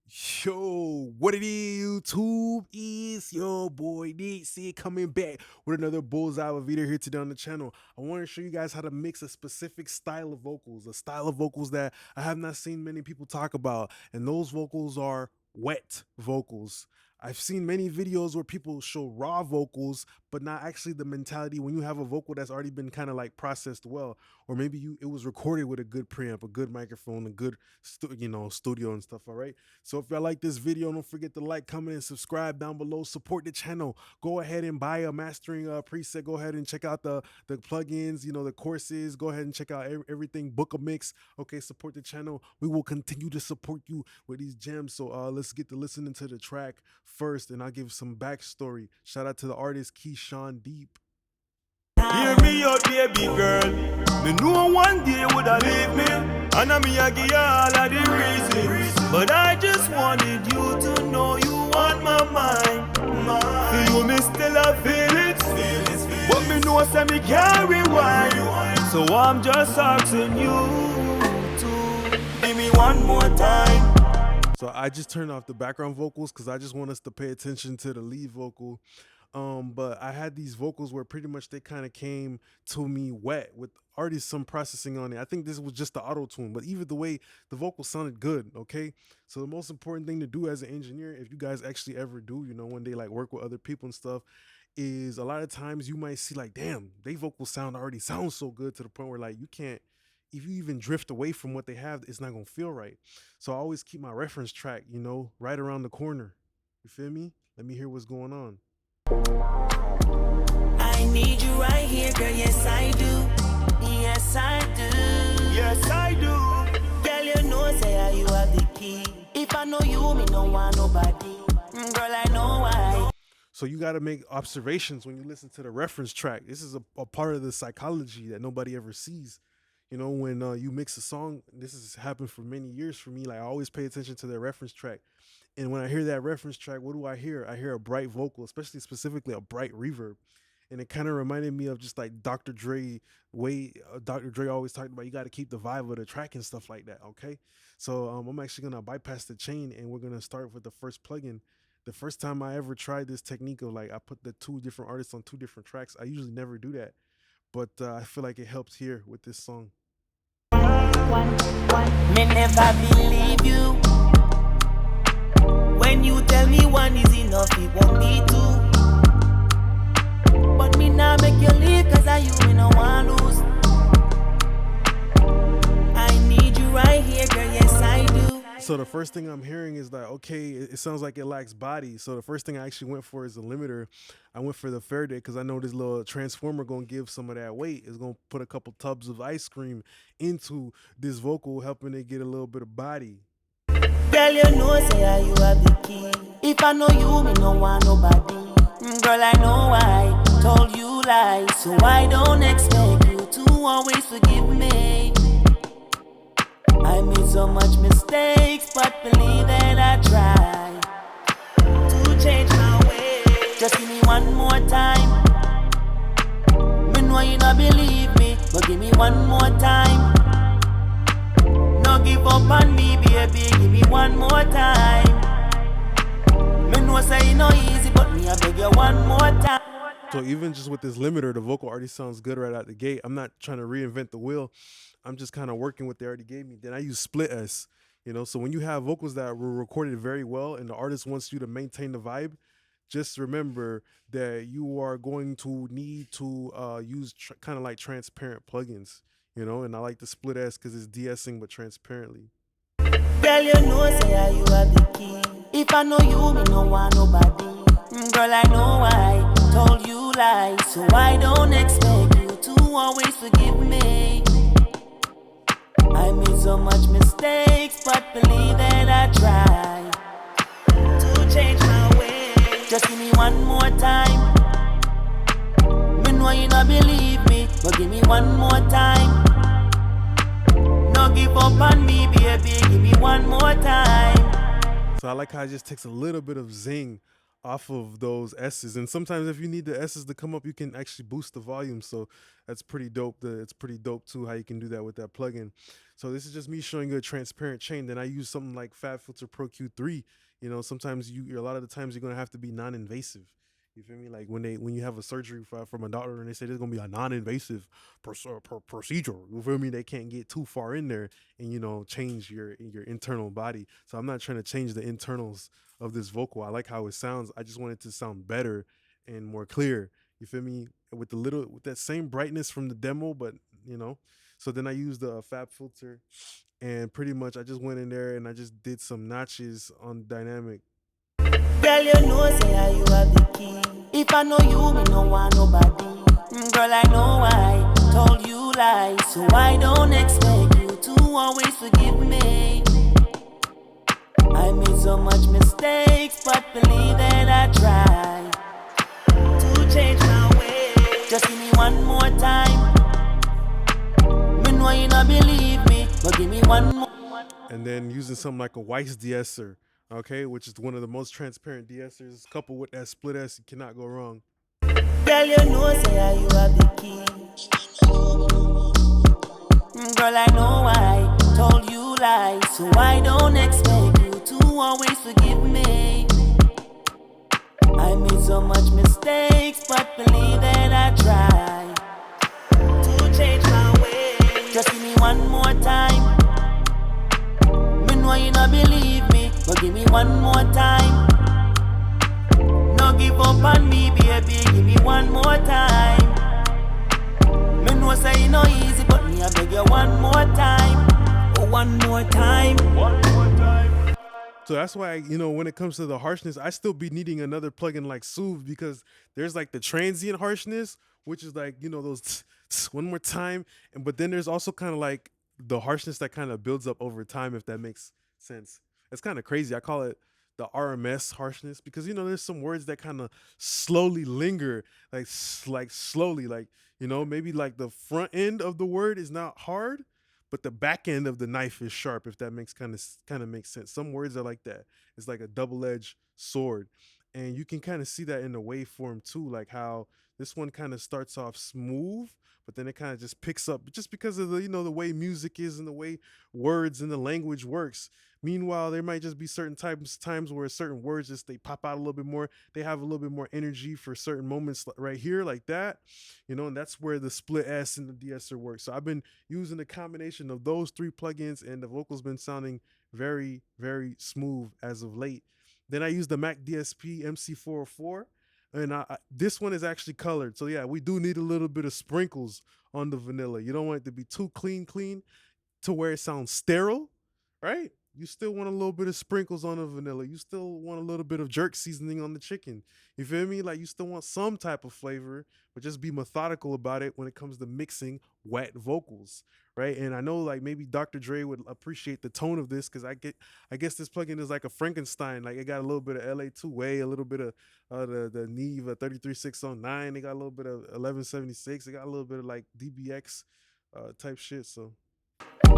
Yo, what it is, YouTube? Is your boy Nitzy coming back with another bullseye of a video here today on the channel. I want to show you guys how to mix a specific style of vocals, a style of vocals that I have not seen many people talk about, and those vocals are wet vocals. I've seen many videos where people show raw vocals, but not actually the mentality when you have a vocal that's already been kind of like processed well, or maybe it was recorded with a good preamp, a good microphone, a good studio and stuff. All right. So if y'all like this video, don't forget to like, comment, and subscribe down below. Support the channel. Go ahead and buy a mastering preset. Go ahead and check out the plugins, the courses. Go ahead and check out everything. Book a mix. Okay, support the channel. We will continue to support you with these gems. So let's get to listening to the track first, and I'll give some backstory. Shout out to the artist Keyshawn Deep. Hear me out, baby girl. Me know one day woulda leave me, and I me a give you all of the reasons. But I just wanted you to know you on my mind. For you, me still a feel it, but me know say me can't rewind. So I'm just asking you to give me one more time. So I just turned off the background vocals because I just want us to pay attention to the lead vocal. But I had these vocals where pretty much they kind of came to me wet with already some processing on it. I think this was just the auto tune, but even the way the vocal sounded good. Okay, so the most important thing to do as an engineer, if you guys actually ever do, one day like work with other people and stuff, is a lot of times you might see like, damn, they vocal sound already sounds so good to the point where like you can't. If you even drift away from what they have, it's not gonna feel right. So I always keep my reference track, right around the corner. You feel me? Let me hear what's going on. I need you right here, girl. Yes, I do. Yes, I do. Yes, I do. Girl, you know, say you have the key. If I know you, me no want nobody. Girl, I know why. So you got to make observations when you listen to the reference track. This is a part of the psychology that nobody ever sees. When you mix a song, this has happened for many years for me. Like I always pay attention to the reference track. And when I hear that reference track, what do I hear? I hear a bright vocal, especially specifically a bright reverb. And it kind of reminded me of just like Dr. Dre, way Dr. Dre always talked about you got to keep the vibe of the track and stuff like that. Okay. So I'm actually going to bypass the chain and we're going to start with the first plugin. The first time I ever tried this technique of like I put the two different artists on two different tracks, I usually never do that. But I feel like it helps here with this song. Me never believe you when you tell me one is enough, it won't be two. But me now make you leave cause I you me no want lose. I need you right here, girl, yes I do. So the first thing I'm hearing is that, okay, it sounds like it lacks body. So the first thing I actually went for is a limiter. I went for the Faraday because I know this little transformer going to give some of that weight. It's going to put a couple tubs of ice cream into this vocal, helping it get a little bit of body. Girl, you know say you have the key. If I know you, me no want nobody. Girl, I know I told you lies, so I don't expect you to always forgive me. I made so much mistakes, but believe that I try to change my ways. Just give me one more time. Me know you not believe me, but give me one more time. No give up on me, baby, give me one more time. Me know say it no easy, but me I beg you one more time. So even just with this limiter, the vocal already sounds good right out the gate. I'm not trying to reinvent the wheel. I'm just kind of working what they already gave me. Then I use split S, so when you have vocals that were recorded very well and the artist wants you to maintain the vibe, just remember that you are going to need to use kind of like transparent plugins, and I like the split S because it's de-essing but transparently. Girl, you know say you have the key. If I know you, me no want nobody. Girl, I know I told you lies, so I don't expect you to always forgive me. I made so much mistakes, but believe that I try to change my ways. Just give me one more time. Me know you not believe me, but give me one more time. No give up on me, baby, give me one more time. So I like how it just takes a little bit of zing off of those S's, and sometimes if you need the S's to come up, you can actually boost the volume. So that's pretty dope. It's pretty dope too how you can do that with that plugin. So this is just me showing you a transparent chain. Then I use something like Fab Filter Pro Q3. You know, sometimes a lot of the times you're gonna have to be non-invasive. You feel me? Like when you have a surgery from a doctor and they say there's gonna be a non-invasive procedure. You feel me? They can't get too far in there and change your internal body. So I'm not trying to change the internals of this vocal. I like how it sounds. I just want it to sound better and more clear. You feel me? With that same brightness from the demo, but you know. So then I used the Fab filter, and pretty much I just went in there and I just did some notches on dynamic. Girl, you know say you have the key. If I know you, me no want nobody. Girl, I know I told you lies, so I don't expect you to always forgive me. I made so much mistakes, but believe that I try to change my ways. Just give me one more time. Me know you not believe me, but give me one more. And then using something like a Weiss de-esser, okay, which is one of the most transparent de-essers, coupled with that split S, you cannot go wrong. Girl, you know say you have the key. Girl, I know I told you lies, so I don't expect you to always forgive me. I made so much mistakes, but believe that I try to change my ways. Just give me one more time. Me know you not believe me, but give me one more time. No give up on me, baby, give me one more time. Me know say you no easy, but me I beg you one more time. Oh, one more time. One more time. So that's why, when it comes to the harshness, I still be needing another plugin like Soothe, because there's like the transient harshness, which is like, those one more time. But then there's also kind of like the harshness that kind of builds up over time, if that makes sense. It's kind of crazy. I call it the RMS harshness because, there's some words that kind of slowly linger, like slowly, like, maybe like the front end of the word is not hard, but the back end of the knife is sharp, if that makes kind of makes sense. Some words are like that. It's like a double-edged sword. And you can kind of see that in the waveform too, like how this one kind of starts off smooth, but then it kind of just picks up just because of the way music is and the way words and the language works. Meanwhile, there might just be certain times where certain words just they pop out a little bit more. They have a little bit more energy for certain moments right here, like that, and that's where the split S and the de-esser works. So I've been using the combination of those three plugins, and the vocals been sounding very, very smooth as of late. Then I use the Mac DSP MC404. And this one is actually colored. So yeah, we do need a little bit of sprinkles on the vanilla. You don't want it to be too clean to where it sounds sterile, right? You still want a little bit of sprinkles on the vanilla. You still want a little bit of jerk seasoning on the chicken. You feel me? Like you still want some type of flavor, but just be methodical about it when it comes to mixing wet vocals, right? And I know like maybe Dr. Dre would appreciate the tone of this because I guess this plugin is like a Frankenstein. Like it got a little bit of LA2A, a little bit of the Neve 33609. They got a little bit of 1176. They got a little bit of like DBX type shit. So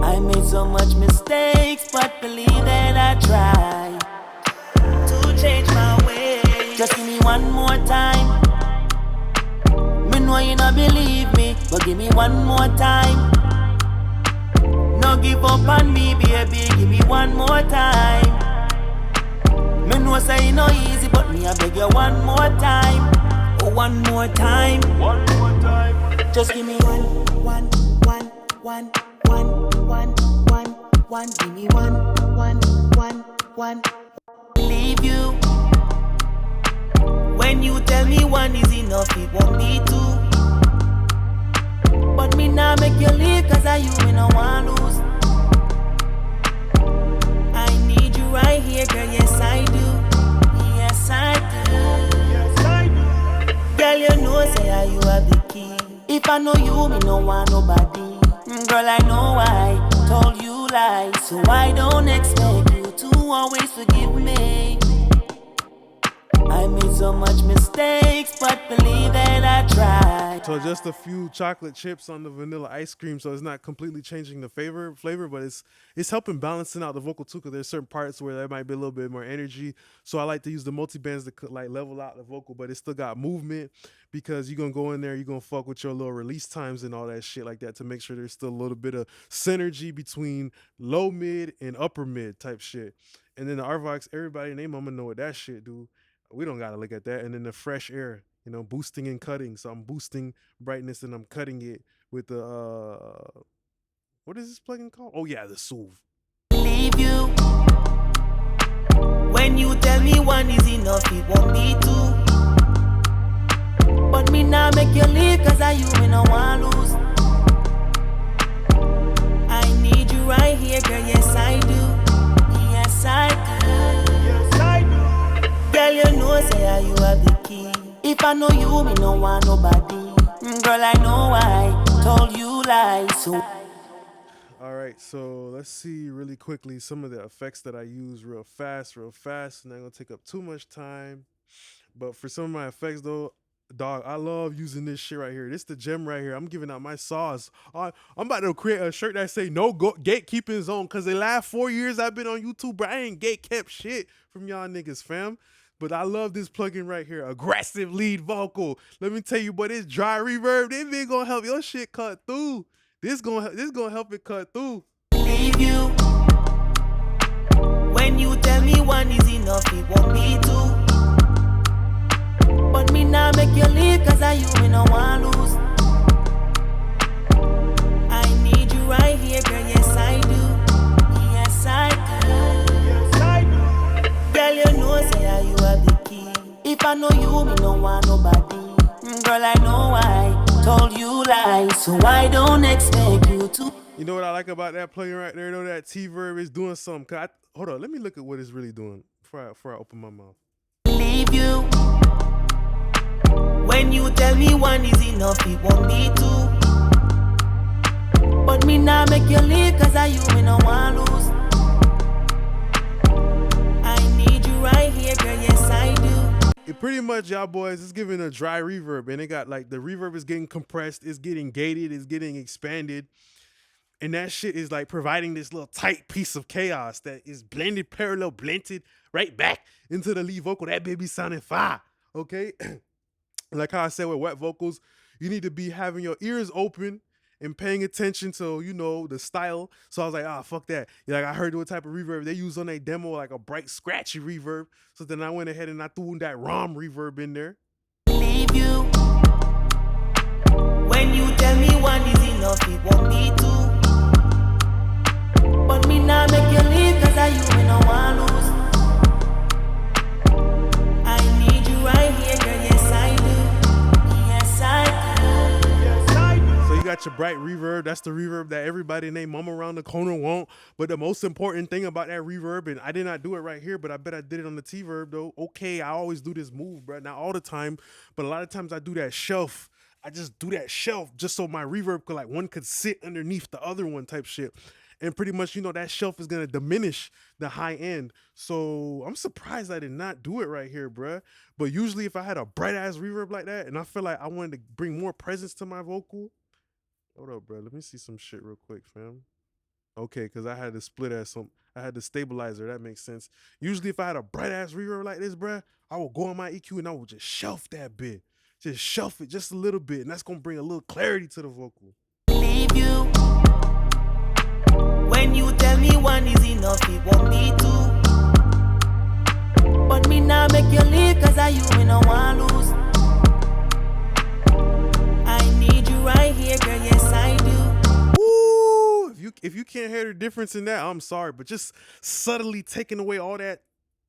I made so much mistakes, but believe that I try to change my ways. Just give me one more time. Me know you not believe me, but give me one more time. No give up on me, baby, give me one more time. Me know say you no easy, but me I beg you one more time. Oh, one more time. One more time. Just give me one. Give me one. Leave you. When you tell me one is enough, it won't be two. But me now make you leave, cause I you me no want lose. I need you right here, girl, yes I do. Yes I do. Yes I do. Girl, you know say you have the key. If I know you, me no want nobody. Girl, I know I told you lies, so I don't expect you to always forgive me. I made So much mistakes, but believe that I tried. So just a few chocolate chips on the vanilla ice cream, so it's not completely changing the flavor, but it's helping balancing out the vocal too. Because there's certain parts where there might be a little bit more energy. So I like to use the multi bands to like level out the vocal, but it still got movement because you're gonna go in there, you're gonna fuck with your little release times and all that shit like that to make sure there's still a little bit of synergy between low mid and upper mid type shit. And then the Arvox, everybody name, I'm gonna know what that shit do. We don't gotta look at that. And then the fresh air, boosting and cutting. So I'm boosting brightness and I'm cutting it with the what is this plugin called? Oh yeah, the Soothe. Leave you. When you tell me one is enough, it won't be two. But me now make you leave, cause I you me no want lose. I need you right here, girl, yes I do. Yes I do. Yes I do. Girl, you know say you have the key. If I know you, me no want nobody. Girl, I know I told you lies, so. All right, so let's see really quickly some of the effects that I use real fast. Not gonna take up too much time. But for some of my effects though, dog, I love using this shit right here. This the gem right here. I'm giving out my sauce. I'm about to create a shirt that say no gatekeeping zone. Cause the last 4 years I've been on YouTube, bro, I ain't gatekept shit from y'all niggas, fam. But I love this plugin right here. Aggressive lead vocal. Let me tell you, but it's dry reverb. This been gonna help your shit cut through. This gonna help it cut through. Leave you. When you tell me one is enough, it won't be two. But me now make you leave, cause I you me no want lose. I need you right here, girl, yes I do. Yes I do. Yes I do. Girl, you know say you have the key. If I know you, me no want nobody. Girl, I know I told you lies, so I don't expect you to. You know what I like about that plugin right there though? That T-verb is doing something. Hold on, let me look at what it's really doing before I open my mouth. Leave you. When you tell me one is enough, it won't be two. But me now make you leave, cause I you me no want lose. I need you right here, girl, yes I do. It pretty much, y'all boys, is giving a dry reverb, and it got like the reverb is getting compressed, it's getting gated, it's getting expanded, and that shit is like providing this little tight piece of chaos that is blended, parallel, blended right back into the lead vocal. That baby sounding fire, okay? Like how I said with wet vocals, you need to be having your ears open and paying attention to, the style. So I was like, fuck that. Like I heard what type of reverb they use on their demo, like a bright, scratchy reverb. So then I went ahead and I threw that ROM reverb in there. Leave you. When you tell me one is enough, it won't be two. But me now make you leave, cause I you me no want lose. I need you right here, girl, yes I do. Yes I do. Yes I do. So you got your bright reverb. That's the reverb that everybody named Mama around the corner want. But the most important thing about that reverb, and I did not do it right here, but I bet I did it on the T-verb though. Okay, I always do this move, bro. Not all the time, but a lot of times I do that shelf. I just do that shelf just so my reverb could one could sit underneath the other one type shit. And pretty much, that shelf is going to diminish the high end. So I'm surprised I did not do it right here, bruh. But usually if I had a bright ass reverb like that and I feel like I wanted to bring more presence to my vocal. Hold up, bruh. Let me see some shit real quick, fam. Okay, because I had to split I had the stabilizer. That makes sense. Usually if I had a bright ass reverb like this, bruh, I would go on my EQ and I would just shelf that bit. Just shelf it just a little bit. And that's going to bring a little clarity to the vocal. Leave you. When you tell me one is enough, it won't be two. But me now make you leave, cause I you me no want lose. I need you right here, girl, yes I do. Ooh, if you can't hear the difference in that, I'm sorry. But just subtly taking away all that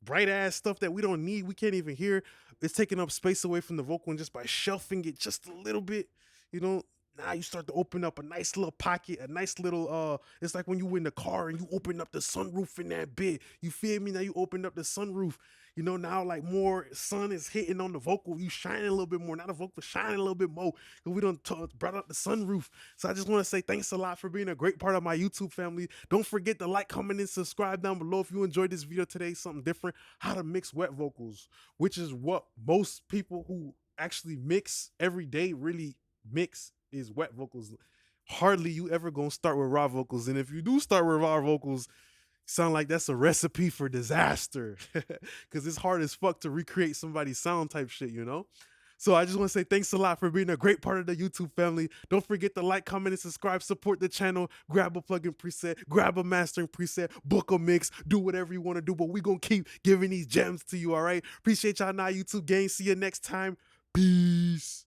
bright ass stuff that we don't need, we can't even hear. It's taking up space away from the vocal, and just by shelving it just a little bit, now you start to open up a nice little pocket, a nice little, it's like when you in the car and you open up the sunroof in that bit. You feel me? Now you open up the sunroof. You know, now like more sun is hitting on the vocal, you shining a little bit more. Now the vocal shining a little bit more because we done brought up the sunroof. So I just want to say thanks a lot for being a great part of my YouTube family. Don't forget to like, comment, and subscribe down below if you enjoyed this video today. Something different, how to mix wet vocals, which is what most people who actually mix every day really mix, is wet vocals. Hardly you ever gonna start with raw vocals, and if you do start with raw vocals, sound like that's a recipe for disaster because it's hard as fuck to recreate somebody's sound type shit, you know. So I just want to say thanks a lot for being a great part of the YouTube family. Don't forget to like, comment, and subscribe. Support the channel. Grab a plugin preset, grab a mastering preset, book a mix, do whatever you want to do. But we gonna keep giving these gems to you. All right. Appreciate y'all now, YouTube gang. See you next time. Peace.